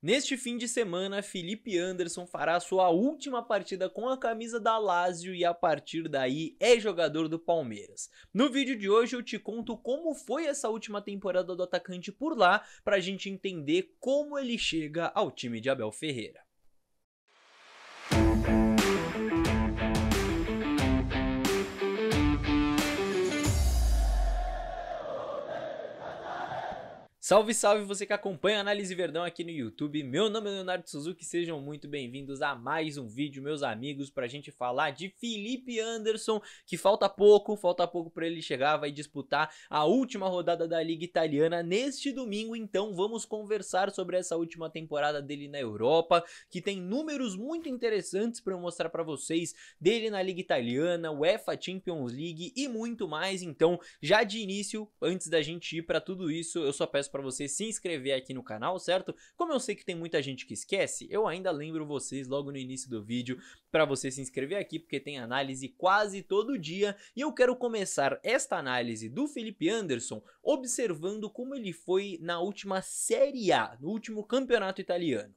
Neste fim de semana, Felipe Anderson fará sua última partida com a camisa da Lazio e a partir daí é jogador do Palmeiras. No vídeo de hoje eu te conto como foi essa última temporada do atacante por lá, pra gente entender como ele chega ao time de Abel Ferreira. Salve, salve você que acompanha a Análise Verdão aqui no YouTube, meu nome é Leonardo Suzuki, sejam muito bem-vindos a mais um vídeo, meus amigos, pra gente falar de Felipe Anderson, que falta pouco pra ele chegar, vai disputar a última rodada da Liga Italiana neste domingo, então vamos conversar sobre essa última temporada dele na Europa, que tem números muito interessantes pra eu mostrar pra vocês, dele na Liga Italiana, UEFA Champions League e muito mais, então já de início, antes da gente ir pra tudo isso, eu só peço para você se inscrever aqui no canal, certo? Como eu sei que tem muita gente que esquece, eu ainda lembro vocês logo no início do vídeo para você se inscrever aqui, porque tem análise quase todo dia e eu quero começar esta análise do Felipe Anderson observando como ele foi na última Série A, no último campeonato italiano.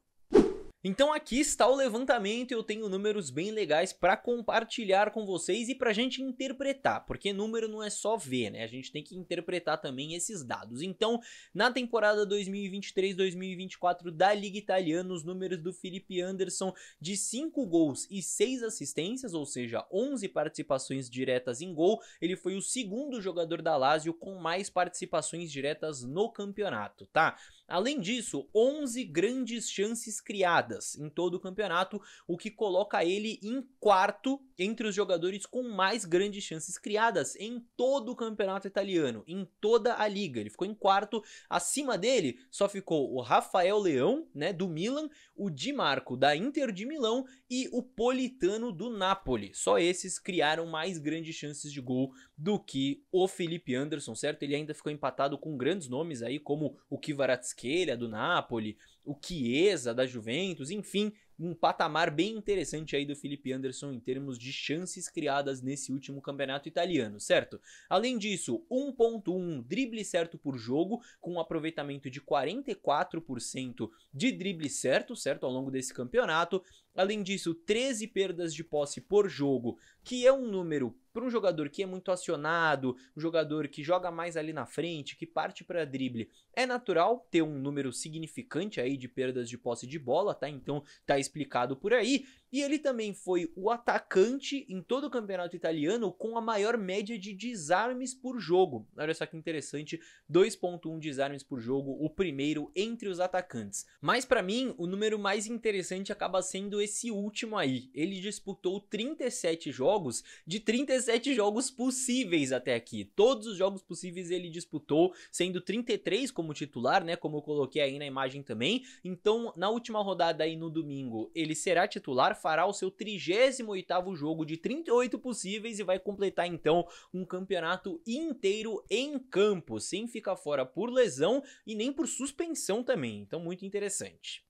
Então aqui está o levantamento e eu tenho números bem legais para compartilhar com vocês e para a gente interpretar, porque número não é só ver, né? A gente tem que interpretar também esses dados. Então, na temporada 2023-2024 da Liga Italiana, os números do Felipe Anderson de 5 gols e 6 assistências, ou seja, 11 participações diretas em gol, ele foi o segundo jogador da Lazio com mais participações diretas no campeonato, tá? Além disso, 11 grandes chances criadas em todo o campeonato, o que coloca ele em quarto entre os jogadores com mais grandes chances criadas em todo o campeonato italiano, em toda a liga. Ele ficou em quarto, acima dele só ficou o Rafael Leão, né, do Milan, o Di Marco da Inter de Milão e o Politano do Napoli. Só esses criaram mais grandes chances de gol do que o Felipe Anderson, certo? Ele ainda ficou empatado com grandes nomes aí como o Kvaratskhelia do Napoli, o Chiesa da Juventus, enfim, um patamar bem interessante aí do Felipe Anderson em termos de chances criadas nesse último campeonato italiano, certo? Além disso, 1.1 drible certo por jogo, com um aproveitamento de 44% de drible certo, ao longo desse campeonato. Além disso, 13 perdas de posse por jogo, que é um número para um jogador que é muito acionado, um jogador que joga mais ali na frente, que parte para drible. É natural ter um número significante aí de perdas de posse de bola, tá? Então tá explicado por aí. E ele também foi o atacante em todo o campeonato italiano com a maior média de desarmes por jogo. Olha só que interessante, 2.1 desarmes por jogo, o primeiro entre os atacantes. Mas para mim, o número mais interessante acaba sendo esse último aí. Ele disputou 37 jogos de 37 jogos possíveis até aqui. Todos os jogos possíveis ele disputou, sendo 33 como titular, né, como eu coloquei aí na imagem também. Então, na última rodada aí no domingo, ele será titular, fará o seu 38º jogo de 38 possíveis e vai completar então um campeonato inteiro em campo, sem ficar fora por lesão e nem por suspensão também, então muito interessante.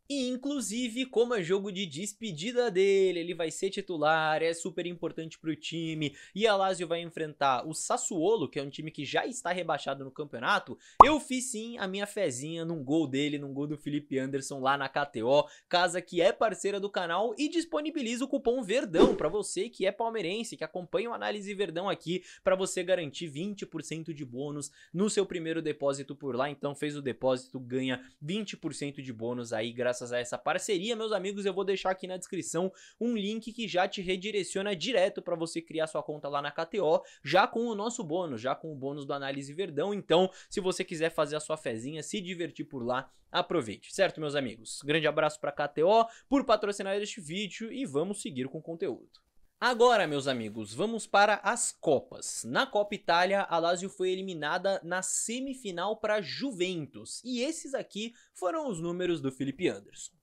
E inclusive, como é jogo de despedida dele, ele vai ser titular, é super importante pro time, e a Lazio vai enfrentar o Sassuolo, que é um time que já está rebaixado no campeonato. Eu fiz sim a minha fezinha num gol dele, num gol do Felipe Anderson lá na KTO, casa que é parceira do canal e disponibiliza o cupom Verdão para você que é palmeirense, que acompanha o Análise Verdão aqui, para você garantir 20% de bônus no seu primeiro depósito por lá. Então fez o depósito, ganha 20% de bônus aí graças a essa parceria, meus amigos. Eu vou deixar aqui na descrição um link que já te redireciona direto para você criar sua conta lá na KTO, já com o nosso bônus, já com o bônus do Análise Verdão. Então, se você quiser fazer a sua fezinha, se divertir por lá, aproveite, certo, meus amigos? Grande abraço para a KTO por patrocinar este vídeo e vamos seguir com o conteúdo. Agora, meus amigos, vamos para as Copas. Na Copa Itália, a Lazio foi eliminada na semifinal para Juventus. E esses aqui foram os números do Felipe Anderson.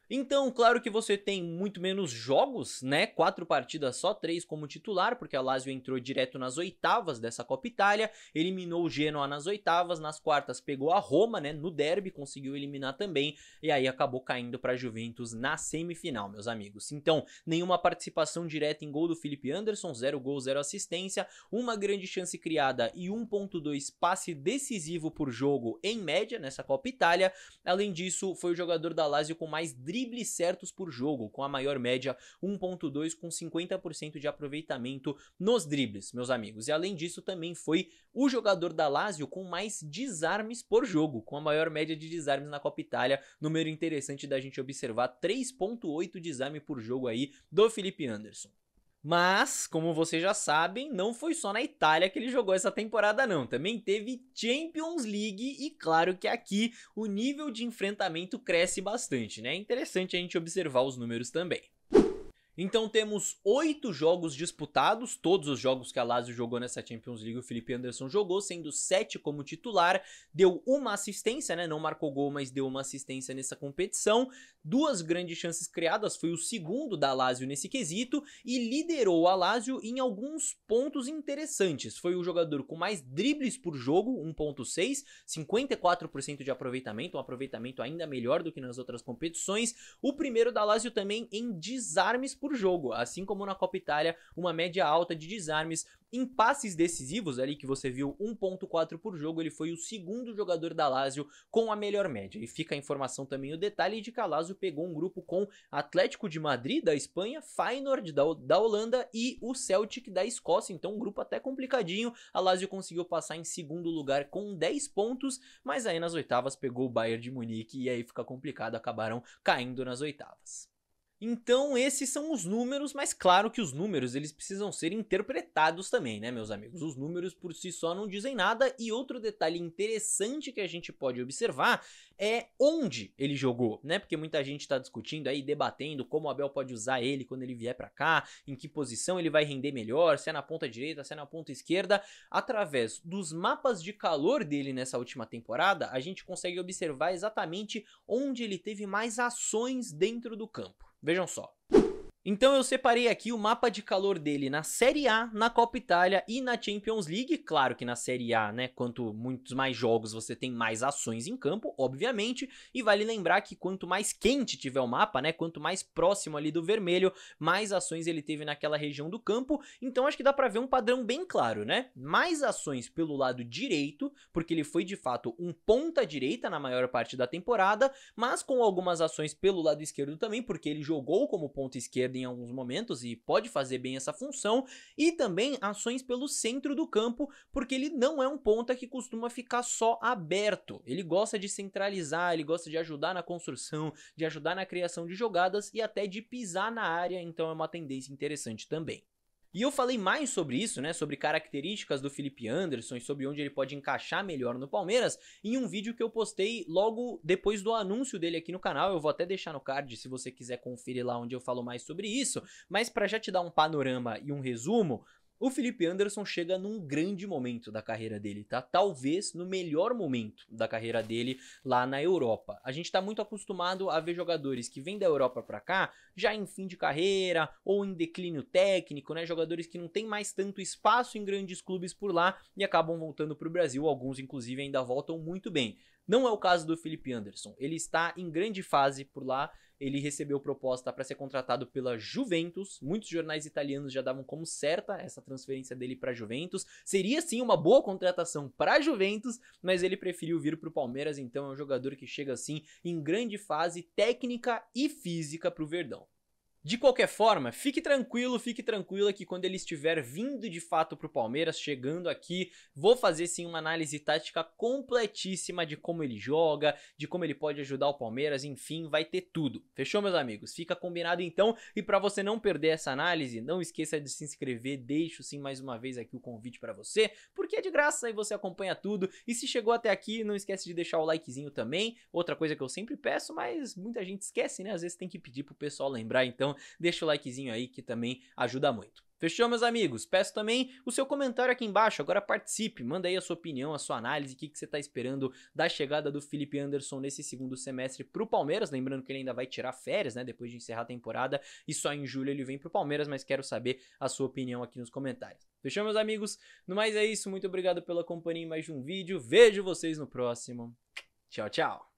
Então, claro que você tem muito menos jogos, né? 4 partidas só, 3 como titular, porque a Lazio entrou direto nas oitavas dessa Copa Itália, eliminou o Genoa nas oitavas, nas quartas pegou a Roma, né? No derby, conseguiu eliminar também, e aí acabou caindo para a Juventus na semifinal, meus amigos. Então, nenhuma participação direta em gol do Felipe Anderson, 0 gol, 0 assistência, uma grande chance criada e 1.2 passe decisivo por jogo em média nessa Copa Itália. Além disso, foi o jogador da Lazio com mais dribles certos por jogo, com a maior média 1.2, com 50% de aproveitamento nos dribles, meus amigos. E além disso, também foi o jogador da Lazio com mais desarmes por jogo, com a maior média de desarmes na Copa Itália. Número interessante da gente observar, 3.8 desarme por jogo aí do Felipe Anderson. Mas, como vocês já sabem, não foi só na Itália que ele jogou essa temporada não, também teve Champions League e claro que aqui o nível de enfrentamento cresce bastante, né? É interessante a gente observar os números também. Então temos 8 jogos disputados, todos os jogos que a Lazio jogou nessa Champions League o Felipe Anderson jogou, sendo 7 como titular, deu uma assistência, né, não marcou gol, mas deu uma assistência nessa competição, 2 grandes chances criadas, foi o segundo da Lazio nesse quesito e liderou a Lazio em alguns pontos interessantes, foi o jogador com mais dribles por jogo, 1.6, 54% de aproveitamento, um aproveitamento ainda melhor do que nas outras competições, o primeiro da Lazio também em desarmes por jogo, assim como na Copa Itália, uma média alta de desarmes. Em passes decisivos, ali que você viu 1.4 por jogo, ele foi o segundo jogador da Lazio com a melhor média. E fica a informação também, o detalhe de que a Lazio pegou um grupo com Atlético de Madrid da Espanha, Feyenoord da Holanda e o Celtic da Escócia, então um grupo até complicadinho. A Lazio conseguiu passar em segundo lugar com 10 pontos, mas aí nas oitavas pegou o Bayern de Munique e aí fica complicado, acabaram caindo nas oitavas. Então esses são os números, mas claro que os números eles precisam ser interpretados também, né, meus amigos? Os números por si só não dizem nada e outro detalhe interessante que a gente pode observar é onde ele jogou, né? Porque muita gente está discutindo aí, debatendo como o Abel pode usar ele quando ele vier para cá, em que posição ele vai render melhor, se é na ponta direita, se é na ponta esquerda. Através dos mapas de calor dele nessa última temporada, a gente consegue observar exatamente onde ele teve mais ações dentro do campo. Vejam só. Então eu separei aqui o mapa de calor dele na Série A, na Copa Itália e na Champions League. Claro que na Série A, né, quanto muitos mais jogos você tem mais ações em campo, obviamente. E vale lembrar que quanto mais quente tiver o mapa, né, quanto mais próximo ali do vermelho, mais ações ele teve naquela região do campo. Então acho que dá pra ver um padrão bem claro, né? Mais ações pelo lado direito, porque ele foi de fato um ponta direita na maior parte da temporada, mas com algumas ações pelo lado esquerdo também, porque ele jogou como ponta esquerda em alguns momentos e pode fazer bem essa função, e também ações pelo centro do campo, porque ele não é um ponta que costuma ficar só aberto, ele gosta de centralizar, ele gosta de ajudar na construção, de ajudar na criação de jogadas e até de pisar na área, então é uma tendência interessante também. E eu falei mais sobre isso, né, sobre características do Felipe Anderson e sobre onde ele pode encaixar melhor no Palmeiras, em um vídeo que eu postei logo depois do anúncio dele aqui no canal. Eu vou até deixar no card se você quiser conferir lá onde eu falo mais sobre isso, mas para já te dar um panorama e um resumo, o Felipe Anderson chega num grande momento da carreira dele, tá? Talvez no melhor momento da carreira dele lá na Europa. A gente tá muito acostumado a ver jogadores que vêm da Europa pra cá já em fim de carreira ou em declínio técnico, né? Jogadores que não tem mais tanto espaço em grandes clubes por lá e acabam voltando pro Brasil. Alguns, inclusive, ainda voltam muito bem. Não é o caso do Felipe Anderson. Ele está em grande fase por lá. Ele recebeu proposta para ser contratado pela Juventus. Muitos jornais italianos já davam como certa essa transferência dele para a Juventus. Seria sim uma boa contratação para a Juventus, mas ele preferiu vir para o Palmeiras. Então é um jogador que chega assim em grande fase técnica e física para o Verdão. De qualquer forma, fique tranquila que quando ele estiver vindo de fato pro Palmeiras, chegando aqui, vou fazer sim uma análise tática completíssima de como ele joga, de como ele pode ajudar o Palmeiras, enfim, vai ter tudo. Fechou, meus amigos? Fica combinado então, e para você não perder essa análise, não esqueça de se inscrever, deixo sim mais uma vez aqui o convite para você, porque é de graça e você acompanha tudo, e se chegou até aqui, não esquece de deixar o likezinho também, outra coisa que eu sempre peço, mas muita gente esquece, né? Às vezes tem que pedir pro pessoal lembrar, então deixa o likezinho aí que também ajuda muito. Fechou, meus amigos? Peço também o seu comentário aqui embaixo, agora participe, manda aí a sua opinião, a sua análise, o que você tá esperando da chegada do Felipe Anderson nesse segundo semestre pro Palmeiras, lembrando que ele ainda vai tirar férias, né, depois de encerrar a temporada, e só em julho ele vem pro Palmeiras, mas quero saber a sua opinião aqui nos comentários. Fechou, meus amigos? No mais é isso, muito obrigado pela companhia em mais um vídeo, vejo vocês no próximo, tchau, tchau!